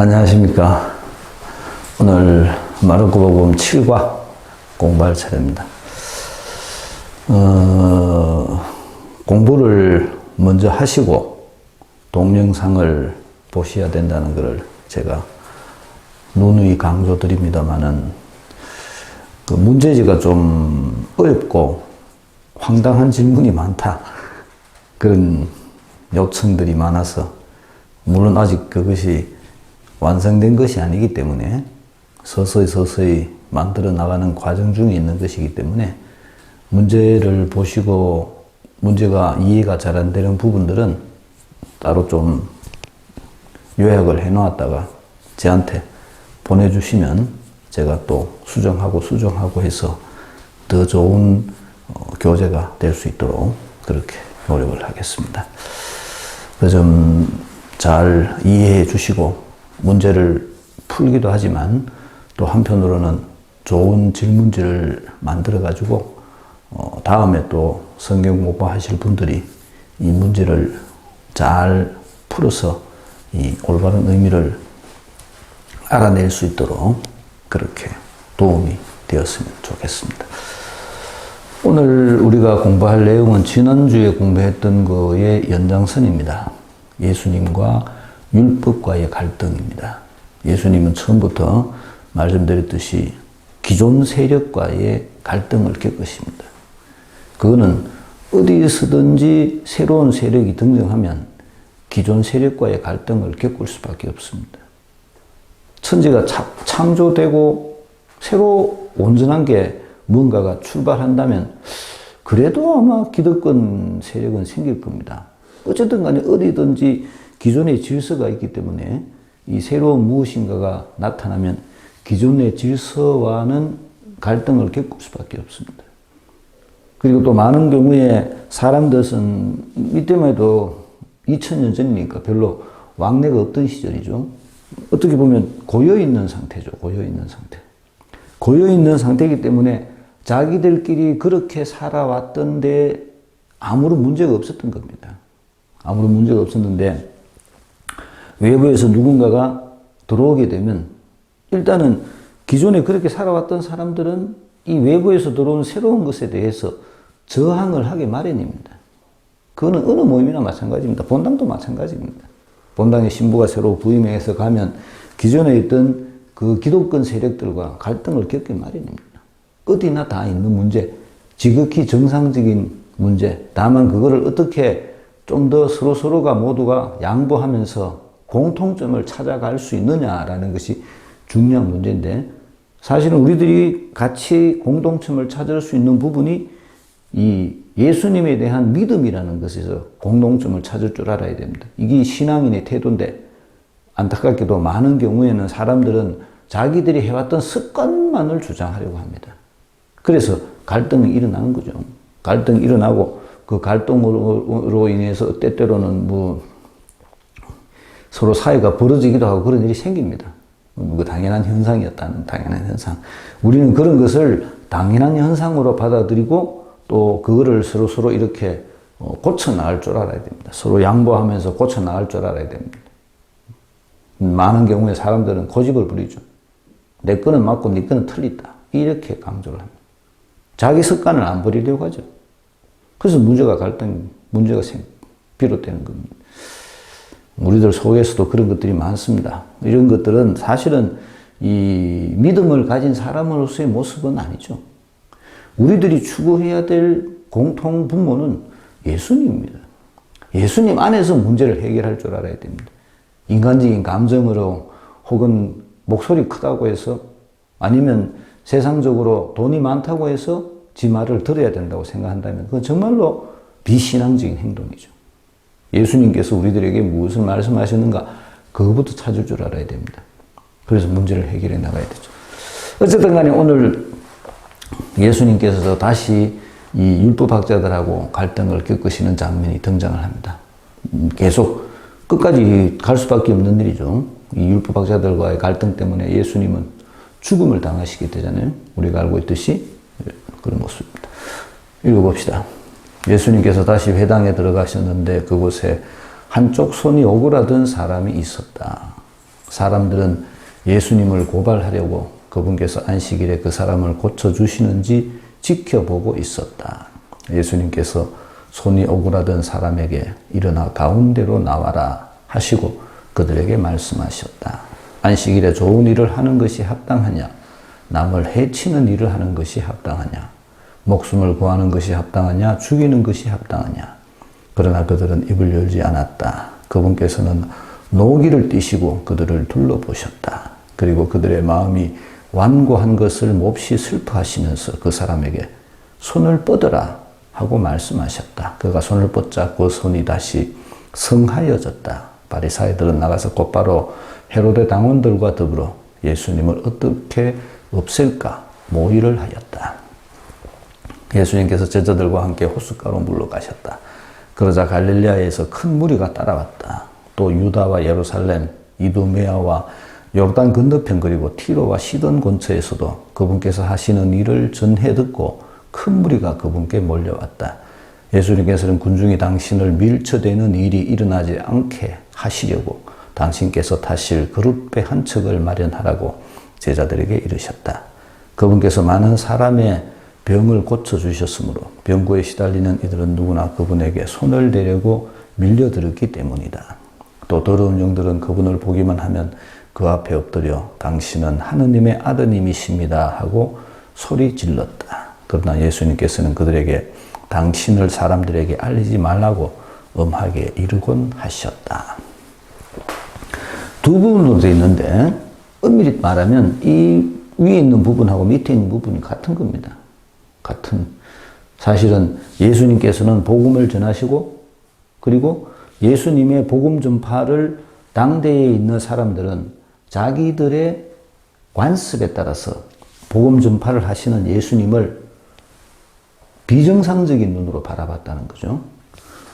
안녕하십니까. 오늘 마르코복음 7과 공부할 차례입니다. 공부를 먼저 하시고 동영상을 보셔야 된다는 것을 제가 누누이 강조드립니다만은 그 문제지가 좀 어렵고 황당한 질문이 많다. 그런 요청들이 많아서 물론 아직 그것이 완성된 것이 아니기 때문에 서서히 만들어 나가는 과정 중에 있는 것이기 때문에 문제를 보시고 문제가 이해가 잘 안 되는 부분들은 따로 좀 요약을 해 놓았다가 저한테 보내주시면 제가 또 수정하고 해서 더 좋은 교재가 될 수 있도록 그렇게 노력을 하겠습니다. 그 점 잘 이해해 주시고 문제를 풀기도 하지만 또 한편으로는 좋은 질문지를 만들어 가지고 다음에 또 성경 공부하실 분들이 이 문제를 잘 풀어서 이 올바른 의미를 알아낼 수 있도록 그렇게 도움이 되었으면 좋겠습니다. 오늘 우리가 공부할 내용은 지난주에 공부했던 거의 연장선입니다. 예수님과 율법과의 갈등입니다. 예수님은 처음부터 말씀드렸듯이 기존 세력과의 갈등을 겪으십니다. 그거는 어디서든지 새로운 세력이 등장하면 기존 세력과의 갈등을 겪을 수밖에 없습니다. 천지가 창조되고 새로 온전한 게 뭔가가 출발한다면 그래도 아마 기득권 세력은 생길 겁니다. 어쨌든 간에 어디든지 기존의 질서가 있기 때문에 이 새로운 무엇인가가 나타나면 기존의 질서와는 갈등을 겪을 수밖에 없습니다. 그리고 또 많은 경우에 사람들은 이때만 해도 2000년 전이니까 별로 왕래가 없던 시절이죠. 어떻게 보면 고여있는 상태죠. 고여있는 상태이기 때문에 자기들끼리 그렇게 살아왔던데 아무런 문제가 없었던 겁니다. 아무런 문제가 없었는데 외부에서 누군가가 들어오게 되면 일단은 기존에 그렇게 살아왔던 사람들은 이 외부에서 들어온 새로운 것에 대해서 저항을 하게 마련입니다. 그거는 어느 모임이나 마찬가지입니다. 본당도 마찬가지입니다. 본당의 신부가 새로 부임해서 가면 기존에 있던 그 기독권 세력들과 갈등을 겪게 마련입니다. 어디나 다 있는 문제, 지극히 정상적인 문제. 다만 그거를 어떻게 좀 더 서로가 모두가 양보하면서 공통점을 찾아갈 수 있느냐라는 것이 중요한 문제인데 사실은 우리들이 같이 공동점을 찾을 수 있는 부분이 이 예수님에 대한 믿음이라는 것에서 공동점을 찾을 줄 알아야 됩니다. 이게 신앙인의 태도인데 안타깝게도 많은 경우에는 사람들은 자기들이 해왔던 습관만을 주장하려고 합니다. 그래서 갈등이 일어나는 거죠. 갈등이 일어나고 그 갈등으로 인해서 때때로는 서로 사이가 벌어지기도 하고 그런 일이 생깁니다. 그 당연한 현상이었다는 당연한 현상. 우리는 그런 것을 당연한 현상으로 받아들이고 또 그거를 서로 이렇게 고쳐 나갈 줄 알아야 됩니다. 서로 양보하면서 고쳐 나갈 줄 알아야 됩니다. 많은 경우에 사람들은 고집을 부리죠. 내 거는 맞고 네 거는 틀리다. 이렇게 강조를 합니다. 자기 습관을 안 버리려고 하죠. 그래서 문제가 비롯되는 겁니다. 우리들 속에서도 그런 것들이 많습니다. 이런 것들은 사실은 이 믿음을 가진 사람으로서의 모습은 아니죠. 우리들이 추구해야 될 공통 분모는 예수님입니다. 예수님 안에서 문제를 해결할 줄 알아야 됩니다. 인간적인 감정으로 혹은 목소리 크다고 해서 아니면 세상적으로 돈이 많다고 해서 지 말을 들어야 된다고 생각한다면 그건 정말로 비신앙적인 행동이죠. 예수님께서 우리들에게 무엇을 말씀하셨는가 그거부터 찾을 줄 알아야 됩니다. 그래서 문제를 해결해 나가야 되죠. 어쨌든 간에 오늘 예수님께서 다시 이 율법학자들하고 갈등을 겪으시는 장면이 등장을 합니다. 계속 끝까지 갈 수밖에 없는 일이죠. 이 율법학자들과의 갈등 때문에 예수님은 죽음을 당하시게 되잖아요. 우리가 알고 있듯이 그런 모습입니다. 읽어봅시다. 예수님께서 다시 회당에 들어가셨는데 그곳에 한쪽 손이 오그라든 사람이 있었다. 사람들은 예수님을 고발하려고 그분께서 안식일에 그 사람을 고쳐주시는지 지켜보고 있었다. 예수님께서 손이 오그라든 사람에게 일어나 가운데로 나와라 하시고 그들에게 말씀하셨다. 안식일에 좋은 일을 하는 것이 합당하냐? 남을 해치는 일을 하는 것이 합당하냐? 목숨을 구하는 것이 합당하냐? 죽이는 것이 합당하냐? 그러나 그들은 입을 열지 않았다. 그분께서는 노기를 띠시고 그들을 둘러보셨다. 그리고 그들의 마음이 완고한 것을 몹시 슬퍼하시면서 그 사람에게 손을 뻗어라 하고 말씀하셨다. 그가 손을 뻗자 그 손이 다시 성하여졌다. 바리사이들은 나가서 곧바로 헤로데 당원들과 더불어 예수님을 어떻게 없앨까 모의를 하였다. 예수님께서 제자들과 함께 호숫가로 물러가셨다. 그러자 갈릴리아에서 큰 무리가 따라왔다. 또 유다와 예루살렘, 이두메아와 요르단 건너편 그리고 티로와 시돈 근처에서도 그분께서 하시는 일을 전해 듣고 큰 무리가 그분께 몰려왔다. 예수님께서는 군중이 당신을 밀쳐대는 일이 일어나지 않게 하시려고 당신께서 타실 그릇배 한 척을 마련하라고 제자들에게 이르셨다. 그분께서 많은 사람의 병을 고쳐주셨으므로 병고에 시달리는 이들은 누구나 그분에게 손을 대려고 밀려들었기 때문이다. 또 더러운 영들은 그분을 보기만 하면 그 앞에 엎드려 당신은 하느님의 아드님이십니다 하고 소리 질렀다. 그러나 예수님께서는 그들에게 당신을 사람들에게 알리지 말라고 엄하게 이르곤 하셨다. 두 부분으로 되어 있는데 엄밀히 말하면 이 위에 있는 부분하고 밑에 있는 부분이 같은 겁니다. 같은. 사실은 예수님께서는 복음을 전하시고 그리고 예수님의 복음 전파를 당대에 있는 사람들은 자기들의 관습에 따라서 복음 전파를 하시는 예수님을 비정상적인 눈으로 바라봤다는 거죠.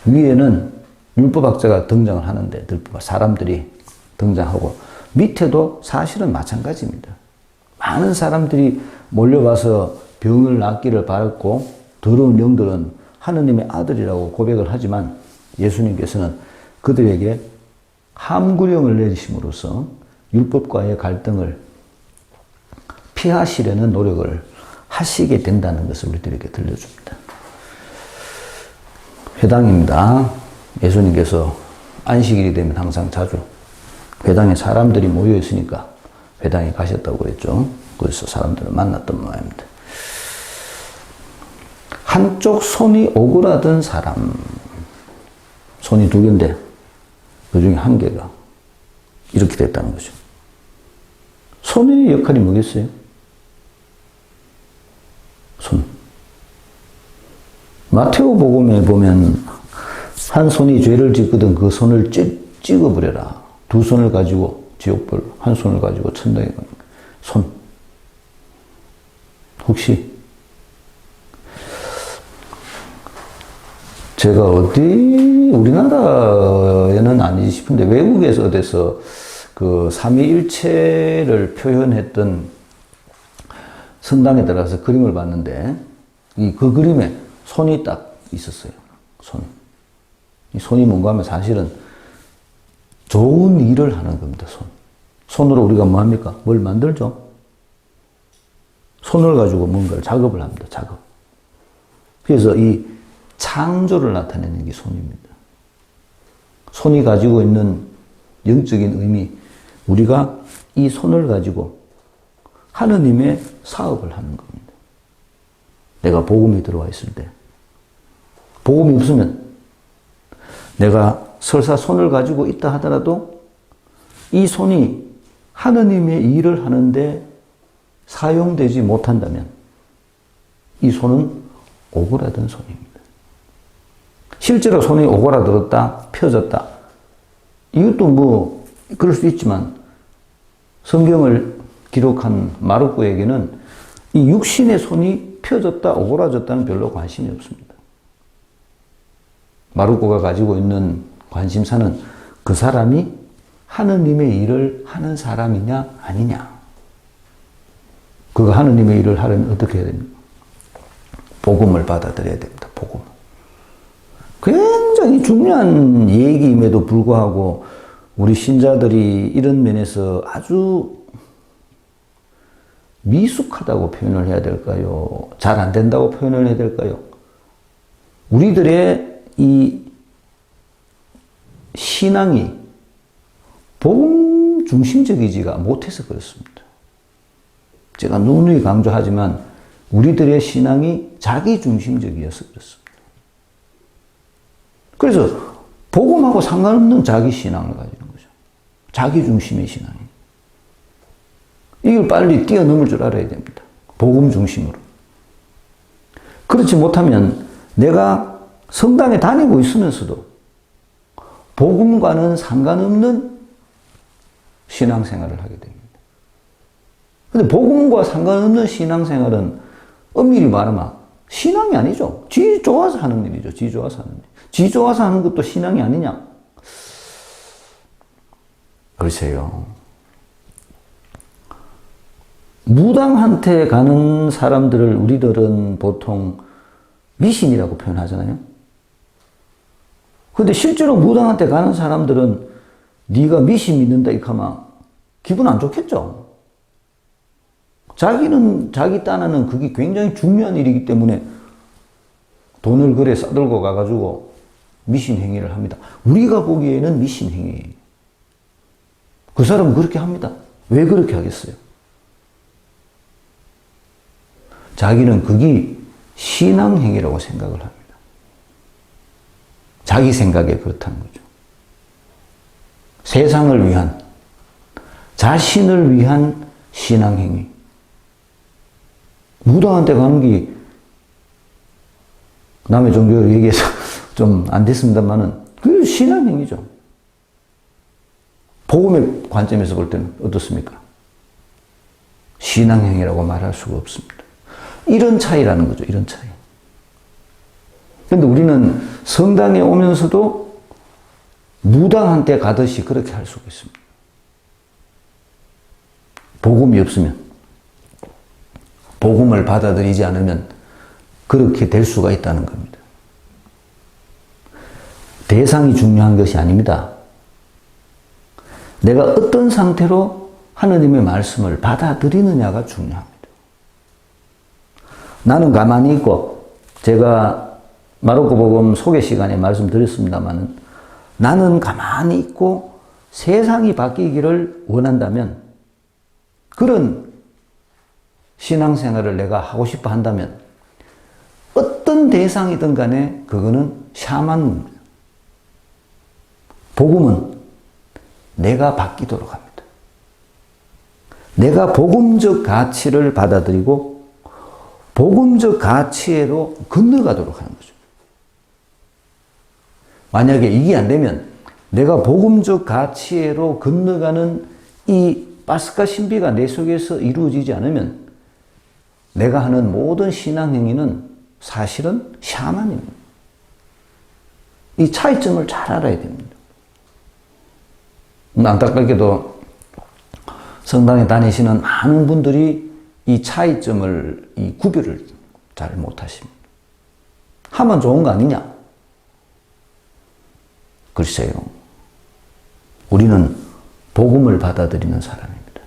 위에는 율법학자가 등장을 하는데 사람들이 등장하고 밑에도 사실은 마찬가지입니다. 많은 사람들이 몰려와서 병을 낫기를 바랐고 더러운 영들은 하느님의 아들이라고 고백을 하지만 예수님께서는 그들에게 함구령을 내리심으로써 율법과의 갈등을 피하시려는 노력을 하시게 된다는 것을 우리들에게 들려줍니다. 회당입니다. 예수님께서 안식일이 되면 항상 자주 회당에 사람들이 모여 있으니까 회당에 가셨다고 그랬죠. 그래서 사람들을 만났던 모양입니다. 한쪽 손이 오그라든 사람. 손이 두 개인데 그 중에 한 개가 이렇게 됐다는 거죠. 손의 역할이 뭐겠어요? 손. 마테오 복음에 보면 한 손이 죄를 짓거든 그 손을 찍어버려라. 두 손을 가지고 지옥불, 한 손을 가지고 천당에 가는 손. 혹시 제가 우리나라에는 아니지 싶은데 외국에서 어디서 그 삼위일체를 표현했던 성당에 들어가서 그림을 봤는데 그 그림에 손이 딱 있었어요. 손. 이 손이 뭔가 하면 사실은 좋은 일을 하는 겁니다. 손으로 우리가 뭐 합니까? 뭘 만들죠? 손을 가지고 뭔가를 작업을 합니다. 작업. 그래서 이 창조를 나타내는 게 손입니다. 손이 가지고 있는 영적인 의미, 우리가 이 손을 가지고 하느님의 사업을 하는 겁니다. 내가 복음이 들어와 있을 때, 복음이 없으면 내가 설사 손을 가지고 있다 하더라도 이 손이 하느님의 일을 하는데 사용되지 못한다면 이 손은 오그라든 손입니다. 실제로 손이 오그라들었다, 펴졌다. 이것도 뭐 그럴 수 있지만 성경을 기록한 마르코에게는 이 육신의 손이 펴졌다, 오그라졌다는 별로 관심이 없습니다. 마르코가 가지고 있는 관심사는 그 사람이 하느님의 일을 하는 사람이냐 아니냐. 그가 하느님의 일을 하려면 어떻게 해야 됩니까? 복음을 받아들여야 됩니다. 복음. 굉장히 중요한 얘기임에도 불구하고 우리 신자들이 이런 면에서 아주 미숙하다고 표현을 해야 될까요? 잘 안 된다고 표현을 해야 될까요? 우리들의 이 신앙이 복음 중심적이지가 못해서 그렇습니다. 제가 누누이 강조하지만 우리들의 신앙이 자기 중심적이어서 그렇습니다. 그래서 복음하고 상관없는 자기 신앙을 가지는 거죠. 자기 중심의 신앙이. 이걸 빨리 뛰어넘을 줄 알아야 됩니다. 복음 중심으로. 그렇지 못하면 내가 성당에 다니고 있으면서도 복음과는 상관없는 신앙생활을 하게 됩니다. 근데 복음과 상관없는 신앙생활은 엄밀히 말하면 신앙이 아니죠. 지 좋아서 하는 일이죠. 지 좋아서 하는 일. 지 좋아서 하는 것도 신앙이 아니냐? 글쎄요. 무당한테 가는 사람들을 우리들은 보통 미신이라고 표현하잖아요. 근데 실제로 무당한테 가는 사람들은 네가 미신 믿는다 이렇게 하면 기분 안 좋겠죠. 자기는 자기 딴에는 그게 굉장히 중요한 일이기 때문에 돈을 그래 싸들고 가가지고 미신 행위를 합니다. 우리가 보기에는 미신 행위예요. 그 사람은 그렇게 합니다. 왜 그렇게 하겠어요? 자기는 그게 신앙 행위라고 생각을 합니다. 자기 생각에 그렇다는 거죠. 세상을 위한, 자신을 위한 신앙 행위. 무당한테 가는 게 남의 종교를 얘기해서 좀 안 됐습니다만은 그 신앙 행위죠. 복음의 관점에서 볼 때는 어떻습니까? 신앙 행위라고 말할 수가 없습니다. 이런 차이라는 거죠. 이런 차이. 그런데 우리는 성당에 오면서도 무당한테 가듯이 그렇게 할 수가 있습니다. 복음이 없으면, 복음을 받아들이지 않으면 그렇게 될 수가 있다는 겁니다. 대상이 중요한 것이 아닙니다. 내가 어떤 상태로 하느님의 말씀을 받아들이느냐가 중요합니다. 나는 가만히 있고, 제가 마르코 복음 소개 시간에 말씀드렸습니다만, 나는 가만히 있고 세상이 바뀌기를 원한다면, 그런 신앙생활을 내가 하고 싶어 한다면, 어떤 대상이든 간에 그거는 샤만입니다. 복음은 내가 바뀌도록 합니다. 내가 복음적 가치를 받아들이고 복음적 가치로 건너가도록 하는 거죠. 만약에 이게 안 되면 내가 복음적 가치로 건너가는 이 파스카 신비가 내 속에서 이루어지지 않으면 내가 하는 모든 신앙 행위는 사실은 샤만입니다. 이 차이점을 잘 알아야 됩니다. 안타깝게도 성당에 다니시는 많은 분들이 이 차이점을, 이 구별을 잘 못하십니다. 하면 좋은 거 아니냐? 글쎄요. 우리는 복음을 받아들이는 사람입니다.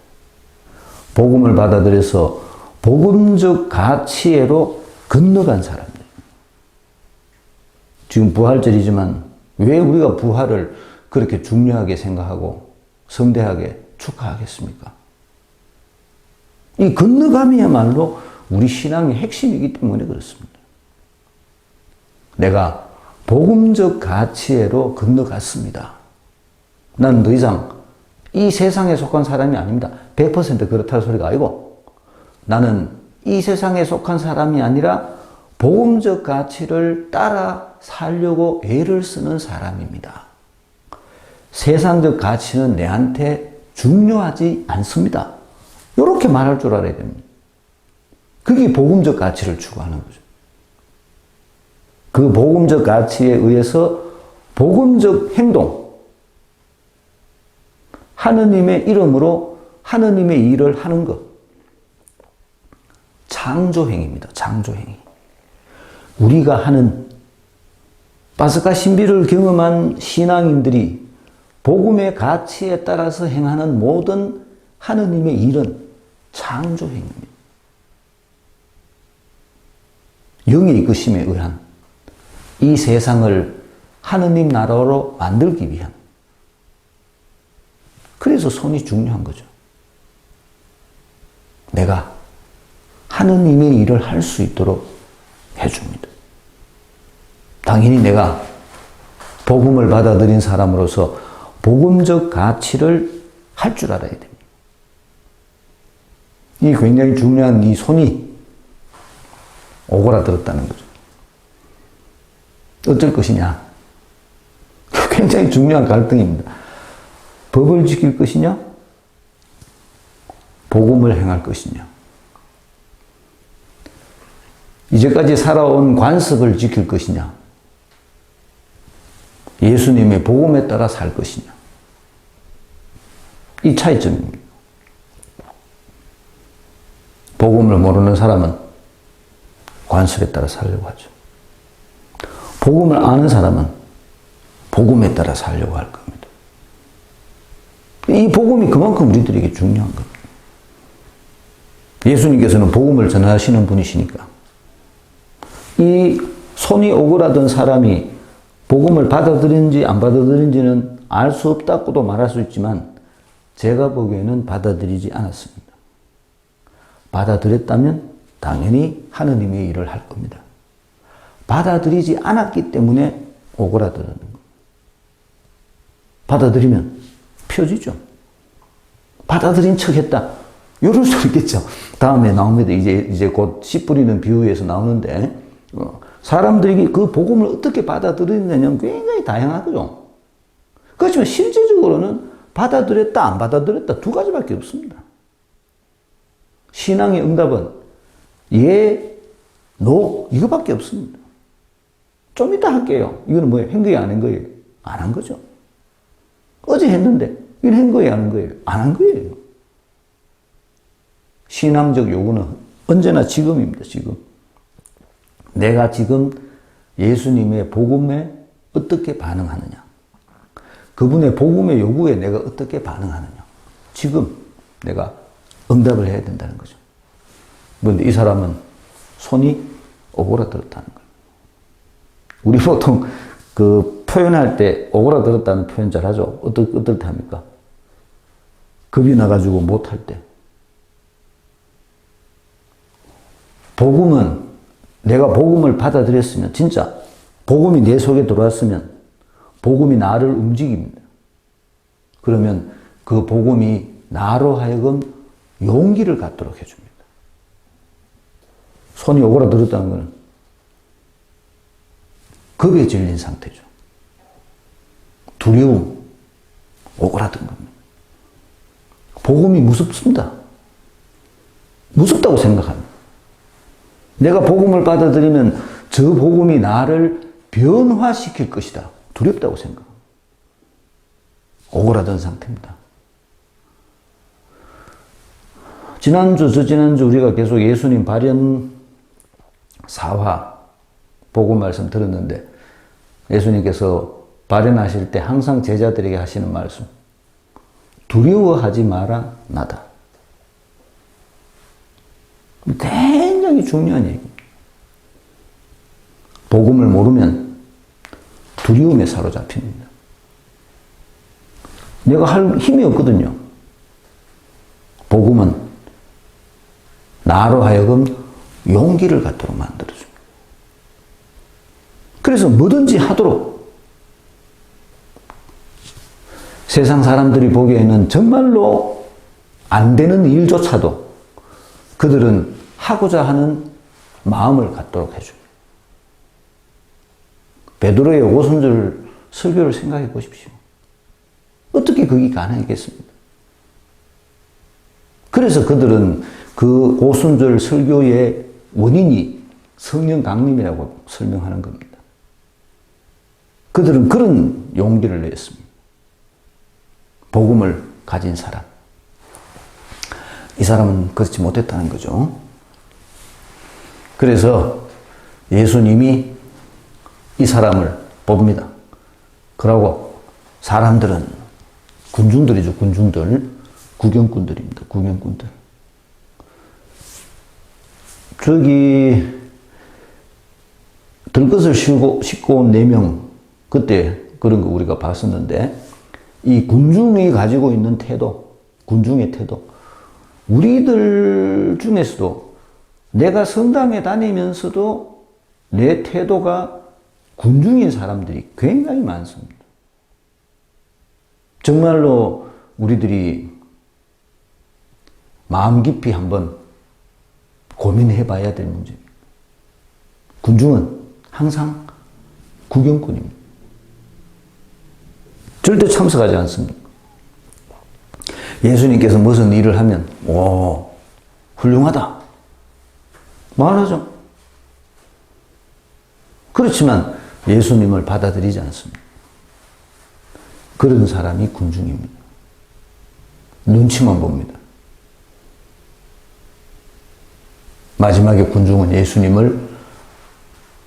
복음을 받아들여서 복음적 가치로 건너간 사람들. 지금 부활절이지만 왜 우리가 부활을 그렇게 중요하게 생각하고 성대하게 축하하겠습니까? 이 건너감이야말로 우리 신앙의 핵심이기 때문에 그렇습니다. 내가 복음적 가치로 건너갔습니다. 나는 더 이상 이 세상에 속한 사람이 아닙니다. 100% 그렇다는 소리가 아니고 나는 이 세상에 속한 사람이 아니라 복음적 가치를 따라 살려고 애를 쓰는 사람입니다. 세상적 가치는 내한테 중요하지 않습니다. 이렇게 말할 줄 알아야 됩니다. 그게 복음적 가치를 추구하는 거죠. 그 복음적 가치에 의해서 복음적 행동, 하느님의 이름으로 하느님의 일을 하는 것. 창조행위입니다. 창조행위. 우리가 하는 파스카 신비를 경험한 신앙인들이 복음의 가치에 따라서 행하는 모든 하느님의 일은 창조행입니다. 영의 이끄심에 의한 이 세상을 하느님 나라로 만들기 위한, 그래서 손이 중요한 거죠. 내가 하느님의 일을 할 수 있도록 해줍니다. 당연히 내가 복음을 받아들인 사람으로서 복음적 가치를 할 줄 알아야 됩니다. 이 굉장히 중요한 이 손이 오그라들었다는 거죠. 어쩔 것이냐? 굉장히 중요한 갈등입니다. 법을 지킬 것이냐? 복음을 행할 것이냐? 이제까지 살아온 관습을 지킬 것이냐? 예수님의 복음에 따라 살 것이냐? 이 차이점입니다. 복음을 모르는 사람은 관습에 따라 살려고 하죠. 복음을 아는 사람은 복음에 따라 살려고 할 겁니다. 이 복음이 그만큼 우리들에게 중요한 겁니다. 예수님께서는 복음을 전하시는 분이시니까 이 손이 오그라든 사람이 복음을 받아들인지 안 받아들인지는 알 수 없다고도 말할 수 있지만 제가 보기에는 받아들이지 않았습니다. 받아들였다면 당연히 하느님의 일을 할 겁니다. 받아들이지 않았기 때문에 오그라드는 겁니다. 받아들이면 펴지죠. 받아들인 척 했다. 이럴 수 있겠죠. 다음에 나옵니다. 이제 곧 씨 뿌리는 비유에서 나오는데, 사람들이 그 복음을 어떻게 받아들이느냐는 굉장히 다양하거든요. 그렇지만 실제적으로는 받아들였다, 안 받아들였다 두 가지밖에 없습니다. 신앙의 응답은 예, 노, 이거밖에 없습니다. 좀 이따 할게요. 이거는 뭐예요? 한 거예요, 안 한 거예요? 안 한 거죠. 어제 했는데, 이건 한 거예요, 안 한 거예요? 안 한 거예요. 신앙적 요구는 언제나 지금입니다, 지금. 내가 지금 예수님의 복음에 어떻게 반응하느냐. 그분의 복음의 요구에 내가 어떻게 반응하느냐. 지금 내가 응답을 해야 된다는 거죠. 그런데 이 사람은 손이 오그라들었다는 거예요. 우리 보통 그 표현할 때 오그라들었다는 표현 잘 하죠. 어떨 때 합니까? 겁이 나가지고 못할 때. 복음은 내가 복음을 받아들였으면, 진짜 복음이 내 속에 들어왔으면 복음이 나를 움직입니다. 그러면 그 복음이 나로 하여금 용기를 갖도록 해줍니다. 손이 오그라들었다는 것은 겁에 질린 상태죠. 두려움, 오그라든 겁니다. 복음이 무섭습니다. 무섭다고 생각합니다. 내가 복음을 받아들이면 저 복음이 나를 변화시킬 것이다. 두렵다고 생각합니다. 오그라든 상태입니다. 저지난주 우리가 계속 예수님 발현 4화 복음 말씀 들었는데, 예수님께서 발현하실 때 항상 제자들에게 하시는 말씀, 두려워하지 마라 나다. 굉장히 중요한 얘기입니다. 복음을 모르면 두려움에 사로잡힙니다. 내가 할 힘이 없거든요. 복음은 나로 하여금 용기를 갖도록 만들어줍니다. 그래서 뭐든지 하도록, 세상 사람들이 보기에는 정말로 안 되는 일조차도 그들은 하고자 하는 마음을 갖도록 해줍니다. 베드로의 오순절 설교를 생각해 보십시오. 어떻게 그게 가능했겠습니까? 그래서 그들은 그 오순절 설교의 원인이 성령 강림이라고 설명하는 겁니다. 그들은 그런 용기를 냈습니다. 복음을 가진 사람. 이 사람은 그렇지 못했다는 거죠. 그래서 예수님이 이 사람을 뽑습니다. 그러고 사람들은 군중들이죠, 군중들. 구경꾼들입니다, 구경꾼들. 저기, 들것을 싣고 온 4명, 그때 그런 거 우리가 봤었는데, 이 군중이 가지고 있는 태도, 군중의 태도, 우리들 중에서도 내가 성당에 다니면서도 내 태도가 군중인 사람들이 굉장히 많습니다. 정말로 우리들이 마음 깊이 한번 고민해 봐야 될 문제입니다. 군중은 항상 구경꾼입니다. 절대 참석하지 않습니다. 예수님께서 무슨 일을 하면, 오, 훌륭하다. 말하죠. 그렇지만 예수님을 받아들이지 않습니다. 그런 사람이 군중입니다. 눈치만 봅니다. 마지막에 군중은 예수님을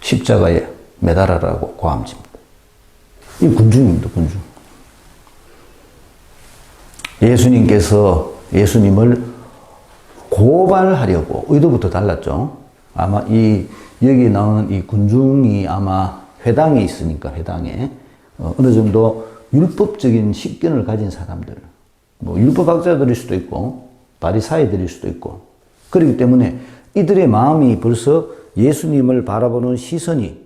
십자가에 매달아라고 고함집니다. 이 군중입니다, 군중. 예수님께서 예수님을 고발하려고 의도부터 달랐죠. 아마 여기 나오는 이 군중이 아마 회당에 있으니까, 회당에 어느 정도 율법적인 식견을 가진 사람들, 뭐 율법학자들일 수도 있고 바리사이들일 수도 있고, 그렇기 때문에 이들의 마음이 벌써 예수님을 바라보는 시선이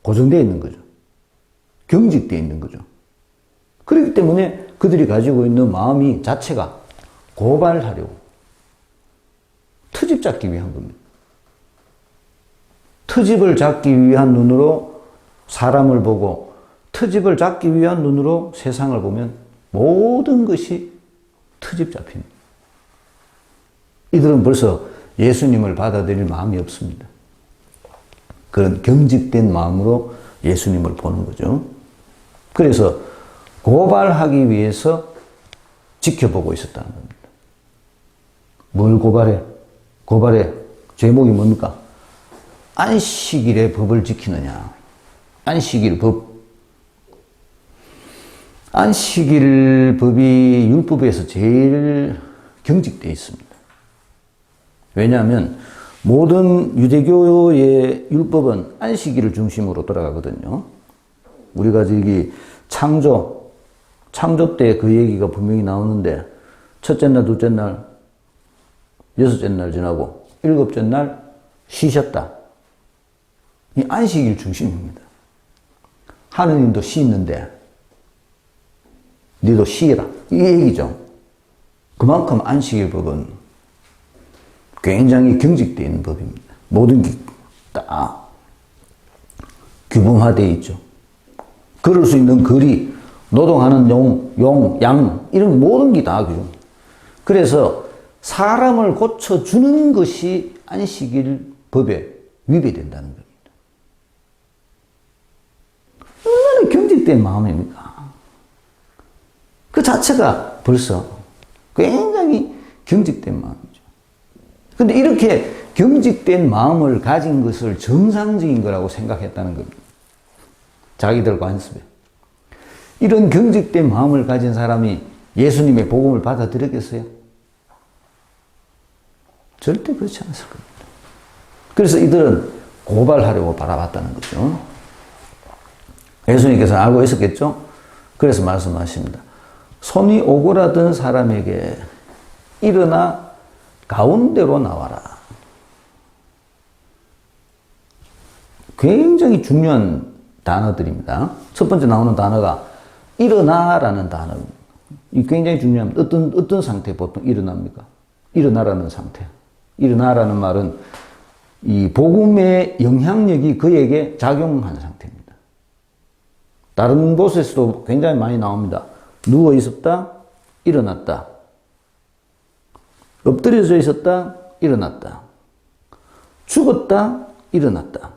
고정되어 있는 거죠. 경직되어 있는 거죠. 그렇기 때문에 그들이 가지고 있는 마음이 자체가 고발하려고, 트집 잡기 위한 겁니다. 트집을 잡기 위한 눈으로 사람을 보고, 트집을 잡기 위한 눈으로 세상을 보면 모든 것이 트집 잡힙니다. 이들은 벌써 예수님을 받아들일 마음이 없습니다. 그런 경직된 마음으로 예수님을 보는 거죠. 그래서 고발하기 위해서 지켜보고 있었다는 겁니다. 뭘 고발해? 고발해. 제목이 뭡니까? 안식일의 법을 지키느냐. 안식일 법. 안식일 법이 율법에서 제일 경직되어 있습니다. 왜냐하면 모든 유대교의 율법은 안식일을 중심으로 돌아가거든요. 우리가 저기 창조 때 그 얘기가 분명히 나오는데, 첫째 날, 둘째 날, 여섯째 날 지나고 일곱째 날 쉬셨다. 이 안식일 중심입니다. 하느님도 쉬는데 너도 쉬라, 이 얘기죠. 그만큼 안식일 법은 굉장히 경직되어 있는 법입니다. 모든 게 딱 규범화되어 있죠. 그럴 수 있는 거리, 노동하는 양, 이런 모든 게 다 규정. 그래서 사람을 고쳐주는 것이 안식일 법에 위배된다는 겁니다. 얼마나 경직된 마음입니까? 그 자체가 벌써 굉장히 경직된 마음이죠. 근데 이렇게 경직된 마음을 가진 것을 정상적인 거라고 생각했다는 겁니다. 자기들 관습에. 이런 경직된 마음을 가진 사람이 예수님의 복음을 받아들였겠어요? 절대 그렇지 않았을 겁니다. 그래서 이들은 고발하려고 바라봤다는 거죠. 예수님께서 알고 있었겠죠? 그래서 말씀하십니다. 손이 오그라든 사람에게 일어나 가운데로 나와라. 굉장히 중요한 단어들입니다. 첫 번째 나오는 단어가 일어나라는 단어입니다. 이 굉장히 중요합니다. 어떤 상태에 보통 일어납니까? 일어나라는 상태. 일어나라는 말은 이 복음의 영향력이 그에게 작용한 상태입니다. 다른 곳에서도 굉장히 많이 나옵니다. 누워 있었다, 일어났다. 엎드려져 있었다, 일어났다. 죽었다, 일어났다.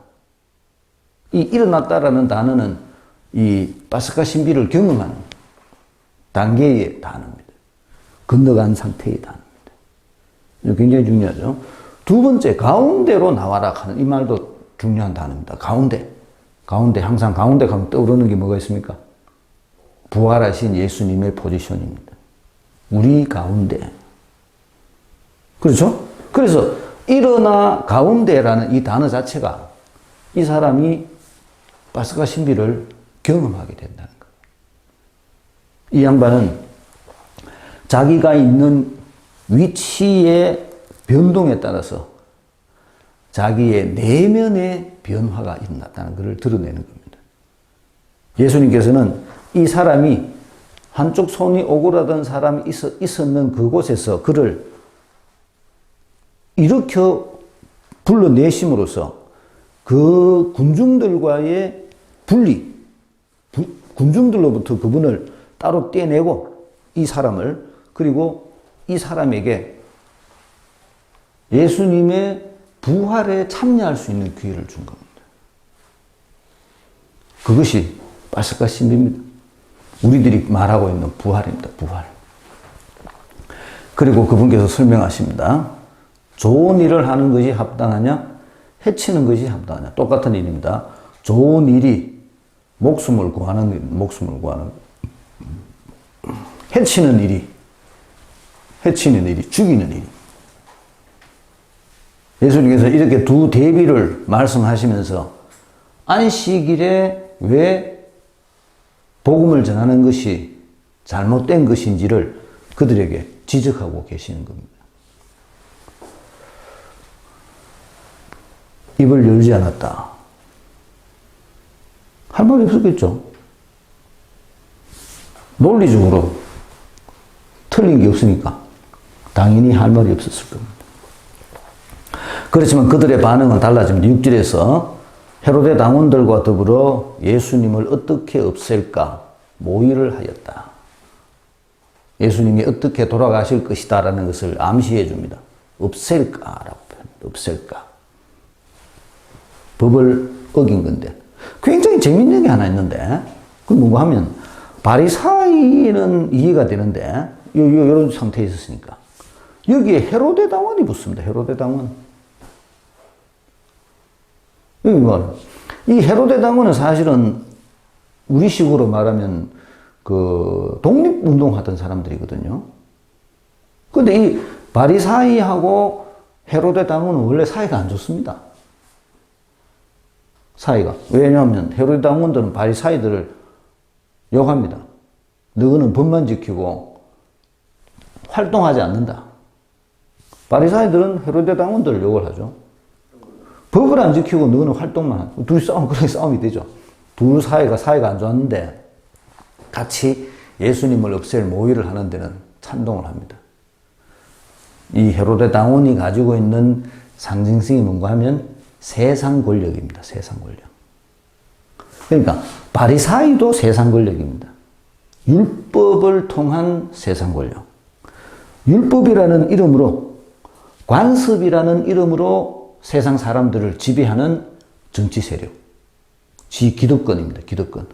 이 일어났다라는 단어는 이 파스카 신비를 경험한 단계의 단어입니다. 건너간 상태의 단어입니다. 굉장히 중요하죠. 두 번째, 가운데로 나와라 하는 이 말도 중요한 단어입니다. 가운데. 항상 가운데 가면 떠오르는 게 뭐가 있습니까? 부활하신 예수님의 포지션입니다. 우리 가운데. 그렇죠? 그래서 일어나 가운데라는 이 단어 자체가 이 사람이 파스카 신비를 경험하게 된다는 거예요. 이 양반은 자기가 있는 위치의 변동에 따라서 자기의 내면의 변화가 일어났다는 것을 드러내는 겁니다. 예수님께서는 이 사람이 한쪽 손이 오그라든 사람이 있었는 그곳에서 그를 일으켜 불러내심으로써 그 군중들과의 분리, 군중들로부터 그분을 따로 떼내고 이 사람을, 그리고 이 사람에게 예수님의 부활에 참여할 수 있는 기회를 준 겁니다. 그것이 파스카 신비입니다. 우리들이 말하고 있는 부활입니다. 부활. 그리고 그분께서 설명하십니다. 좋은 일을 하는 것이 합당하냐? 해치는 것이 합당하냐? 똑같은 일입니다. 좋은 일이 목숨을 구하는 해치는 일이 죽이는 일이. 예수님께서 이렇게 두 대비를 말씀하시면서 안식일에 왜 복음을 전하는 것이 잘못된 것인지를 그들에게 지적하고 계시는 겁니다. 입을 열지 않았다. 할 말이 없었겠죠. 논리적으로 틀린 게 없으니까 당연히 할 말이 없었을 겁니다. 그렇지만 그들의 반응은 달라집니다. 6절에서 헤로데 당원들과 더불어 예수님을 어떻게 없앨까 모의를 하였다. 예수님이 어떻게 돌아가실 것이다 라는 것을 암시해 줍니다. 없앨까라고 표현합니다. 없앨까. 법을 어긴 건데. 굉장히 재밌는 게 하나 있는데, 그건 뭔가 하면, 바리사이는 이해가 되는데, 이런 상태에 있었으니까. 여기에 헤로데 당원이 붙습니다. 헤로데 당원. 여기 뭐, 이 헤로데 당원은 사실은 우리식으로 말하면 그 독립운동하던 사람들이거든요. 근데 이 바리사이하고 헤로데 당원은 원래 사이가 안 좋습니다. 사이가. 왜냐하면 헤로데 당원들은 바리사이들을 욕합니다. 너희는 법만 지키고 활동하지 않는다. 바리사이들은 헤로데 당원들을 욕을 하죠. 법을 안 지키고 너희는 활동만 하고 둘이 싸우면 그렇게 싸움이 되죠. 둘 사이가 안 좋았는데 같이 예수님을 없앨 모의를 하는 데는 찬동을 합니다. 이 헤로데 당원이 가지고 있는 상징성이 뭔가 하면 세상 권력입니다. 세상 권력. 그러니까 바리사이도 세상 권력입니다. 율법을 통한 세상 권력. 율법이라는 이름으로, 관습이라는 이름으로 세상 사람들을 지배하는 정치 세력. 기득권입니다. 기득권.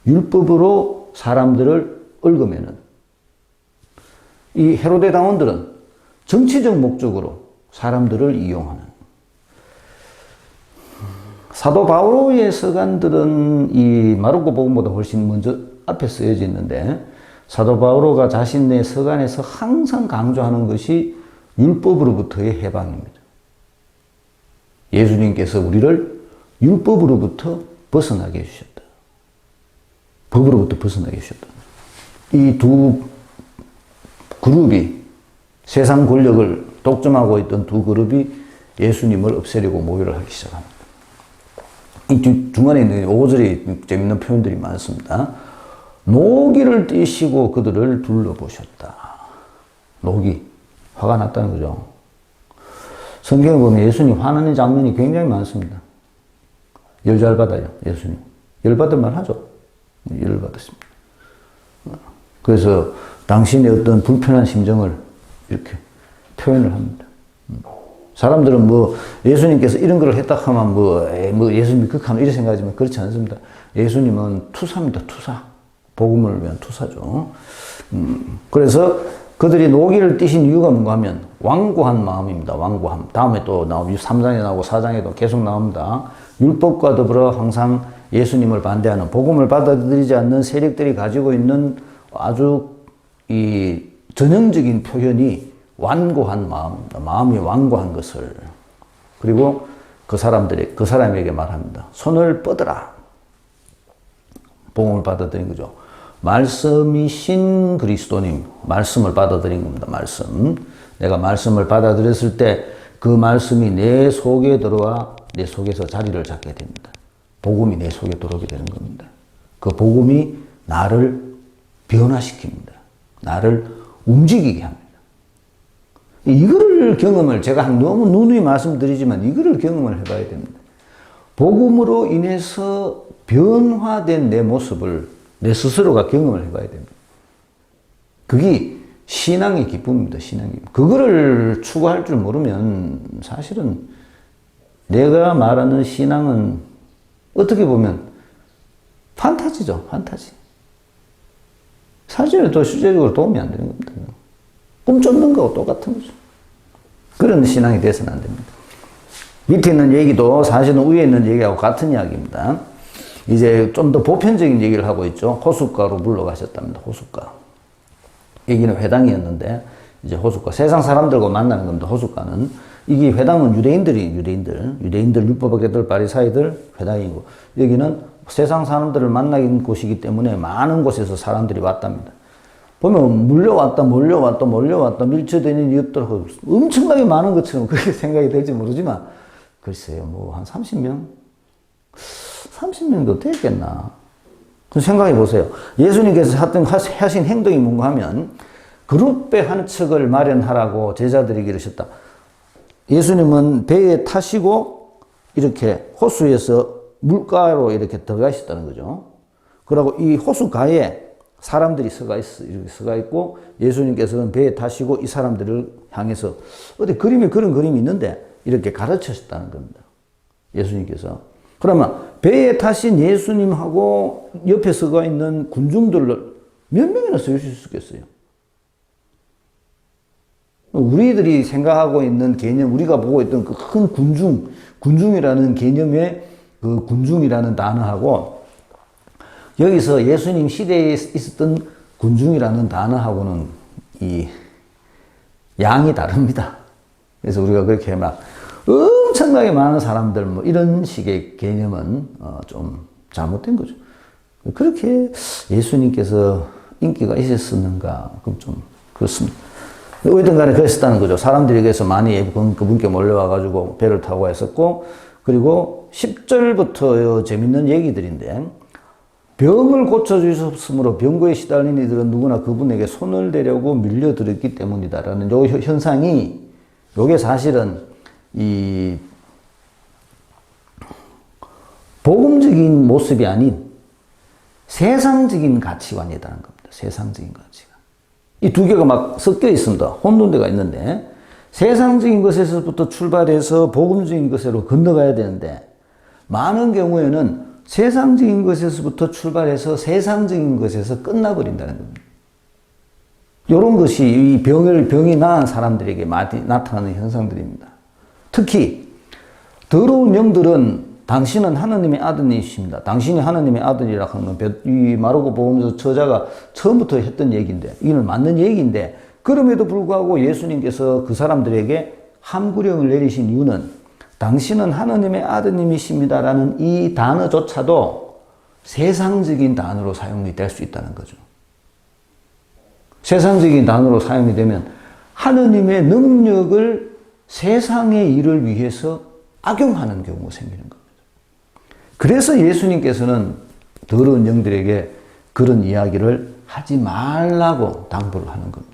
율법으로 사람들을 얽어매는. 이 헤로데 당원들은 정치적 목적으로 사람들을 이용하는. 사도 바오로의 서간들은 이 마르코 복음보다 훨씬 먼저 앞에 쓰여져 있는데, 사도 바오로가 자신의 서간에서 항상 강조하는 것이 율법으로부터의 해방입니다. 예수님께서 우리를 율법으로부터 벗어나게 해주셨다. 법으로부터 벗어나게 해주셨다. 이 두 그룹이, 세상 권력을 독점하고 있던 두 그룹이 예수님을 없애려고 모의를 하기 시작합니다. 이 중간에 있는 5절에 재밌는 표현들이 많습니다. 노기를 띠시고 그들을 둘러보셨다. 노기. 화가 났다는 거죠. 성경에 보면 예수님 화나는 장면이 굉장히 많습니다. 열 잘 받아요, 예수님. 열 받을 만 하죠. 열을 받았습니다. 그래서 당신의 어떤 불편한 심정을 이렇게 표현을 합니다. 사람들은 뭐 예수님께서 이런 걸 했다 하면 뭐 예수님이 극하면 이렇게 생각하지만 그렇지 않습니다. 예수님은 투사입니다. 투사. 복음을 위한 투사죠. 그래서 그들이 노기를 띠신 이유가 뭔가 하면 완고한 마음입니다. 완고함. 다음에 또 나오고 3장에 나오고 4장에도 계속 나옵니다. 율법과 더불어 항상 예수님을 반대하는, 복음을 받아들이지 않는 세력들이 가지고 있는 아주 이 전형적인 표현이 완고한 마음이 완고한 것을. 그리고 그 사람에게 말합니다. 손을 뻗어라. 복음을 받아들인 거죠. 말씀이신 그리스도님, 말씀을 받아들인 겁니다. 말씀. 내가 말씀을 받아들였을 때 그 말씀이 내 속에 들어와 내 속에서 자리를 잡게 됩니다. 복음이 내 속에 들어오게 되는 겁니다. 그 복음이 나를 변화시킵니다. 나를 움직이게 합니다. 이거를 경험을, 제가 너무 누누이 말씀드리지만 이거를 경험을 해봐야 됩니다. 복음으로 인해서 변화된 내 모습을 내 스스로가 경험을 해봐야 됩니다. 그게 신앙의 기쁨입니다. 신앙의 기쁨. 그거를 추구할 줄 모르면 사실은 내가 말하는 신앙은 어떻게 보면 판타지죠. 판타지. 사실은 또 실제적으로 도움이 안 되는 겁니다. 꿈 쫓는 거하고 똑같은 거죠. 그런 신앙이 돼서는 안 됩니다. 밑에 있는 얘기도 사실은 위에 있는 얘기하고 같은 이야기입니다. 이제 좀 더 보편적인 얘기를 하고 있죠. 호숫가로 물러가셨답니다. 호숫가. 여기는 회당이었는데 이제 호숫가, 세상 사람들과 만나는 겁니다. 호숫가는. 이게 회당은 유대인들 율법학자들, 바리사이들 회당이고, 여기는 세상 사람들을 만나는 곳이기 때문에 많은 곳에서 사람들이 왔답니다. 보면 몰려왔다 밀쳐대는 이웃들하고 엄청나게 많은 것처럼 그렇게 생각이 될지 모르지만, 글쎄요, 뭐 한 30명도 되겠나. 생각해 보세요. 예수님께서 하신 행동이 뭔가 하면 그룹배 한 척을 마련하라고 제자들에게 이르셨다. 예수님은 배에 타시고 이렇게 호수에서 물가로 이렇게 들어가셨다는 거죠. 그리고 이 호수가에 사람들이 이렇게 서가 있고, 예수님께서는 배에 타시고 이 사람들을 향해서 어디 그런 그림이 있는데 이렇게 가르치셨다는 겁니다. 예수님께서. 그러면 배에 타신 예수님하고 옆에 서가 있는 군중들을 몇 명이나 쓰실 수 있겠어요? 우리들이 생각하고 있는 개념, 우리가 보고 있던 그 큰 군중이라는 개념의 그 군중이라는 단어하고 여기서 예수님 시대에 있었던 군중이라는 단어하고는 이 양이 다릅니다. 그래서 우리가 그렇게 막 엄청나게 많은 사람들 뭐 이런 식의 개념은 좀 잘못된 거죠. 그렇게 예수님께서 인기가 있었는가? 그럼 좀 그렇습니다. 어쨌든 간에 그랬었다는 거죠. 사람들이 그래서 많이 그분께 몰려와가지고 배를 타고 했었고, 그리고 10절부터 재밌는 얘기들인데, 병을 고쳐주셨으므로 병고에 시달린 이들은 누구나 그분에게 손을 대려고 밀려들었기 때문이다라는 요 현상이, 요게 사실은 이 복음적인 모습이 아닌 세상적인 가치관이라는 겁니다. 세상적인 가치관. 이 두 개가 막 섞여 있습니다. 혼돈대가 있는데, 세상적인 것에서부터 출발해서 복음적인 것으로 건너가야 되는데, 많은 경우에는 세상적인 것에서부터 출발해서 세상적인 것에서 끝나버린다는 겁니다. 이런 것이 이 병이 나은 사람들에게 많이 나타나는 현상들입니다. 특히 더러운 영들은 당신은 하나님의 아들이십니다. 당신이 하나님의 아들이라 하는 건 이 마르고 복음서 저자가 처음부터 했던 얘기인데, 이건 맞는 얘기인데, 그럼에도 불구하고 예수님께서 그 사람들에게 함구령을 내리신 이유는 당신은 하나님의 아드님이십니다라는 이 단어조차도 세상적인 단어로 사용이 될 수 있다는 거죠. 세상적인 단어로 사용이 되면 하나님의 능력을 세상의 일을 위해서 악용하는 경우가 생기는 겁니다. 그래서 예수님께서는 더러운 영들에게 그런 이야기를 하지 말라고 당부를 하는 겁니다.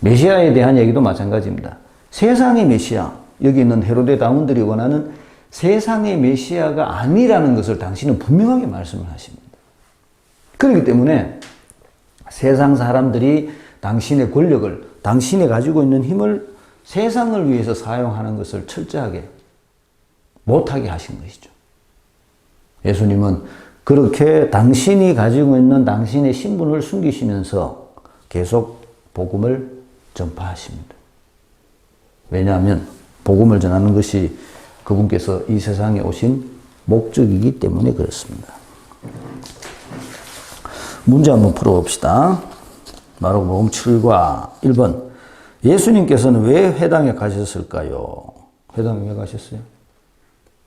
메시아에 대한 얘기도 마찬가지입니다. 세상의 메시아, 여기 있는 헤로데 당원들이 원하는 세상의 메시아가 아니라는 것을 당신은 분명하게 말씀을 하십니다. 그렇기 때문에 세상 사람들이 당신의 권력을, 당신이 가지고 있는 힘을 세상을 위해서 사용하는 것을 철저하게 못하게 하신 것이죠. 예수님은 그렇게 당신이 가지고 있는 당신의 신분을 숨기시면서 계속 복음을 전파하십니다. 왜냐하면 복음을 전하는 것이 그분께서 이 세상에 오신 목적이기 때문에 그렇습니다. 문제 한번 풀어봅시다. 마가복음 7과 1번. 예수님께서는 왜 회당에 가셨을까요? 회당에 왜 가셨어요?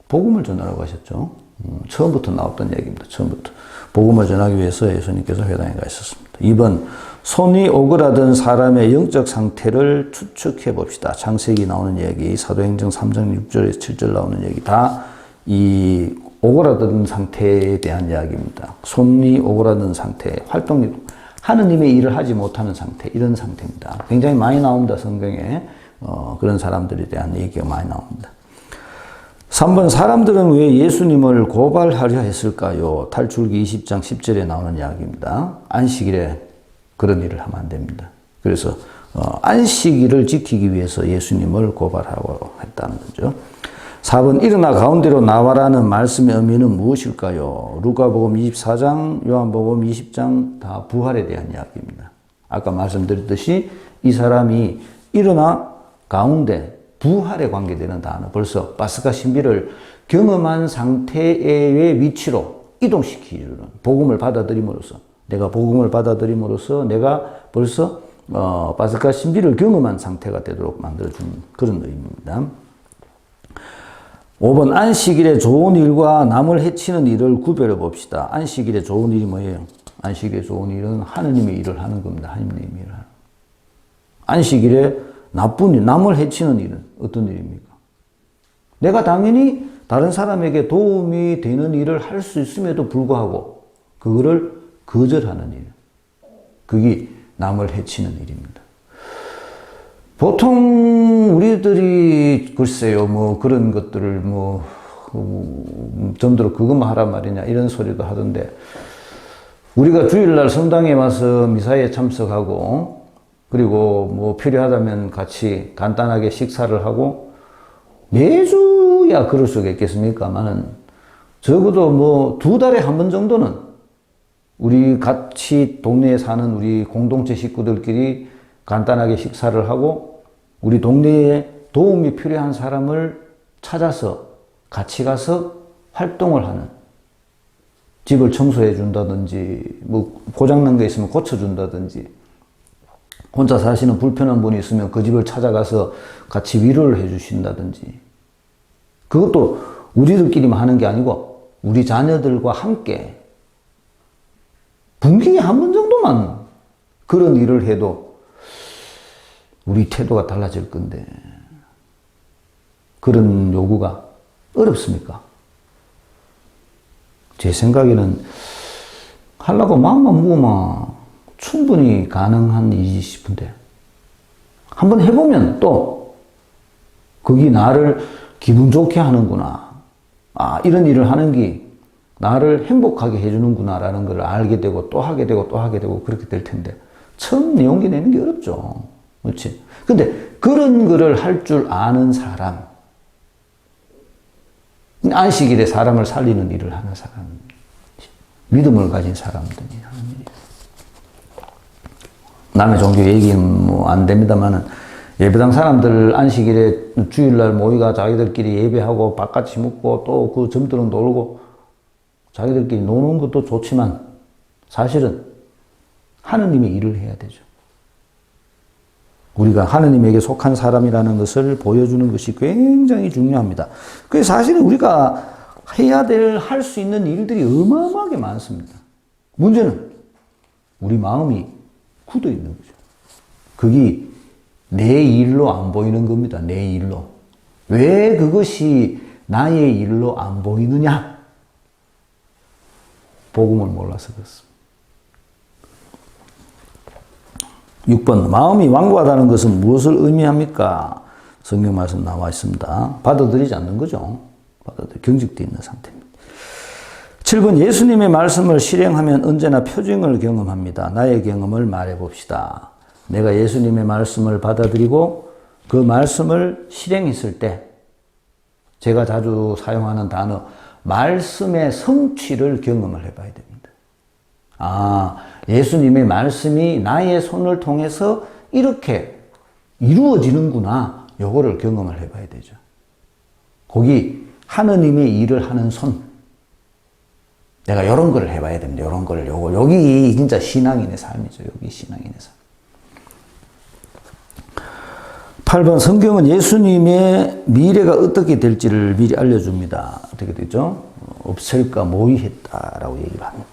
복음을 전하러 가셨죠. 처음부터 나왔던 얘기입니다. 처음부터. 복음을 전하기 위해서 예수님께서 회당에 가셨습니다. 2번. 손이 오그라든 사람의 영적 상태를 추측해 봅시다. 창세기 나오는 얘기, 사도행전 3장 6절에서 7절 나오는 얘기 다 이 오그라든 상태에 대한 이야기입니다. 손이 오그라든 상태, 활동이 하느님의 일을 하지 못하는 상태, 이런 상태입니다. 굉장히 많이 나옵니다. 성경에 그런 사람들에 대한 얘기가 많이 나옵니다. 3번. 사람들은 왜 예수님을 고발하려 했을까요? 탈출기 20장 10절에 나오는 이야기입니다. 안식일에 그런 일을 하면 안 됩니다. 그래서 안식일을 지키기 위해서 예수님을 고발하고 했다는 거죠. 4번. 일어나 가운데로 나와라는 말씀의 의미는 무엇일까요? 루카복음 24장, 요한복음 20장 다 부활에 대한 이야기입니다. 아까 말씀드렸듯이 이 사람이 일어나 가운데 부활에 관계되는 단어, 벌써 파스카 신비를 경험한 상태의 위치로 이동시키는 복음을 받아들임으로써, 내가 복음을 받아들임으로써 내가 벌써 파스카 신비를 경험한 상태가 되도록 만들어주는 그런 의미입니다. 5번. 안식일에 좋은 일과 남을 해치는 일을 구별해 봅시다. 안식일에 좋은 일이 뭐예요? 안식일에 좋은 일은 하느님의 일을 하는 겁니다. 하느님의 일을 하는. 안식일에 나쁜 일, 남을 해치는 일은 어떤 일입니까? 내가 당연히 다른 사람에게 도움이 되는 일을 할 수 있음에도 불구하고 그거를 거절하는 일. 그게 남을 해치는 일입니다. 보통 우리들이 글쎄요, 뭐 그런 것들을 전도로 그것만 하란 말이냐 이런 소리도 하던데, 우리가 주일날 성당에 와서 미사에 참석하고 그리고 뭐 필요하다면 같이 간단하게 식사를 하고 매주야 그럴 수가 있겠습니까만은 적어도 뭐 2달에 한 번 정도는 우리 같이 동네에 사는 우리 공동체 식구들끼리 간단하게 식사를 하고 우리 동네에 도움이 필요한 사람을 찾아서 같이 가서 활동을 하는, 집을 청소해 준다든지 뭐 고장난 게 있으면 고쳐준다든지, 혼자 사시는 불편한 분이 있으면 그 집을 찾아가서 같이 위로를 해 주신다든지, 그것도 우리들끼리만 하는 게 아니고 우리 자녀들과 함께 분기에 한 번 정도만 그런 일을 해도 우리 태도가 달라질 건데, 그런 요구가 어렵습니까? 제 생각에는 하려고 마음만 먹으면 충분히 가능한 일이지 싶은데, 한번 해보면 또 그게 나를 기분 좋게 하는구나, 이런 일을 하는 게 나를 행복하게 해주는구나 라는 걸 알게 되고 또 하게 되고 또 하게 되고 그렇게 될 텐데, 처음 용기 내는 게 어렵죠. 그렇지? 근데 그런 거를 할 줄 아는 사람, 안식일에 사람을 살리는 일을 하는 사람, 믿음을 가진 사람들이 하는 일이에요. 남의 종교 얘기는 뭐 안 됩니다만은, 예배당 사람들 안식일에 주일날 모이가 자기들끼리 예배하고 밥같이 먹고 또 그 점들은 놀고 자기들끼리 노는 것도 좋지만 사실은 하느님의 일을 해야 되죠. 우리가 하느님에게 속한 사람이라는 것을 보여주는 것이 굉장히 중요합니다. 그래서 사실은 우리가 해야 될, 할 수 있는 일들이 어마어마하게 많습니다. 문제는 우리 마음이 굳어 있는 거죠. 그게 내 일로 안 보이는 겁니다. 내 일로. 왜 그것이 나의 일로 안 보이느냐? 복음을 몰라서 그렇습니다. 6번. 마음이 완고하다는 것은 무엇을 의미합니까? 성경 말씀 나와 있습니다. 받아들이지 않는 거죠. 경직되어 있는 상태입니다. 7번. 예수님의 말씀을 실행하면 언제나 표징을 경험합니다. 나의 경험을 말해 봅시다. 내가 예수님의 말씀을 받아들이고 그 말씀을 실행했을 때, 제가 자주 사용하는 단어 말씀의 성취를 경험을 해봐야 됩니다. 예수님의 말씀이 나의 손을 통해서 이렇게 이루어지는구나, 요거를 경험을 해봐야 되죠. 거기 하느님의 일을 하는 손, 내가 이런 걸 해봐야 됩니다. 이런 걸, 여기 진짜 신앙인의 삶이죠. 여기 신앙인의 삶. 8번 성경은 예수님의 미래가 어떻게 될지를 미리 알려줍니다. 어떻게 되죠? 없을까 모의했다라고 얘기를 합니다.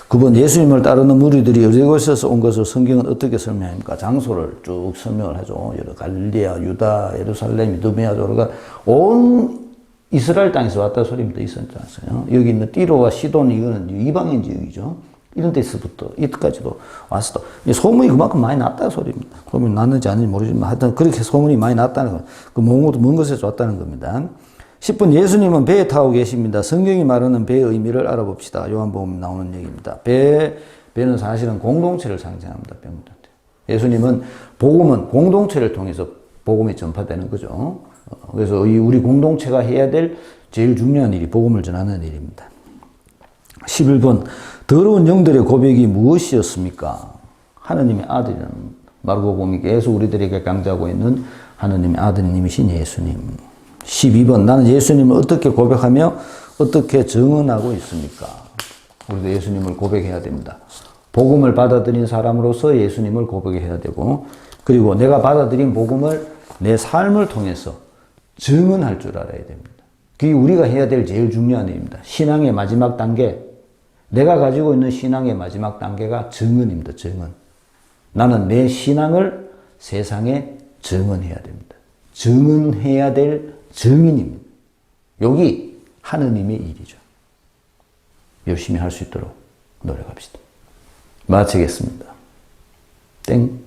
9번 예수님을 따르는 무리들이 어디 곳에서 온 것을 성경은 어떻게 설명합니까? 장소를 쭉 설명을 하죠. 여러 갈릴리아, 유다, 예루살렘, 이두메아, 저러가 온 이스라엘 땅에서 왔다 소리입니다. 있었잖아요. 여기 있는 띠로와 시돈, 이거는 이방인 지역이죠. 이런 데서부터 이때까지도 왔어. 소문이 그만큼 많이 났다 소리입니다. 소문이 났는지 아닌지 모르지만 하여튼 그렇게 소문이 많이 났다는 거. 그 먼 곳에서 왔다는 겁니다. 10번 예수님은 배에 타고 계십니다. 성경이 말하는 배의 의미를 알아봅시다. 요한복음에 나오는 얘기입니다. 배는 사실은 공동체를 상징합니다. 예수님은 복음은 공동체를 통해서 복음이 전파되는 거죠. 그래서 우리 공동체가 해야 될 제일 중요한 일이 복음을 전하는 일입니다. 11번 더러운 영들의 고백이 무엇이었습니까? 하느님의 아들이라는 마르고복음이 계속 우리들에게 강조하고 있는 하느님의 아드님이신 예수님. 12번 나는 예수님을 어떻게 고백하며 어떻게 증언하고 있습니까? 우리도 예수님을 고백해야 됩니다. 복음을 받아들인 사람으로서 예수님을 고백해야 되고 그리고 내가 받아들인 복음을 내 삶을 통해서 증언할 줄 알아야 됩니다. 그게 우리가 해야 될 제일 중요한 일입니다. 신앙의 마지막 단계, 내가 가지고 있는 신앙의 마지막 단계가 증언입니다. 증언. 나는 내 신앙을 세상에 증언해야 됩니다. 증언해야 될 증인입니다. 여기 하느님의 일이죠. 열심히 할 수 있도록 노력합시다. 마치겠습니다. 땡.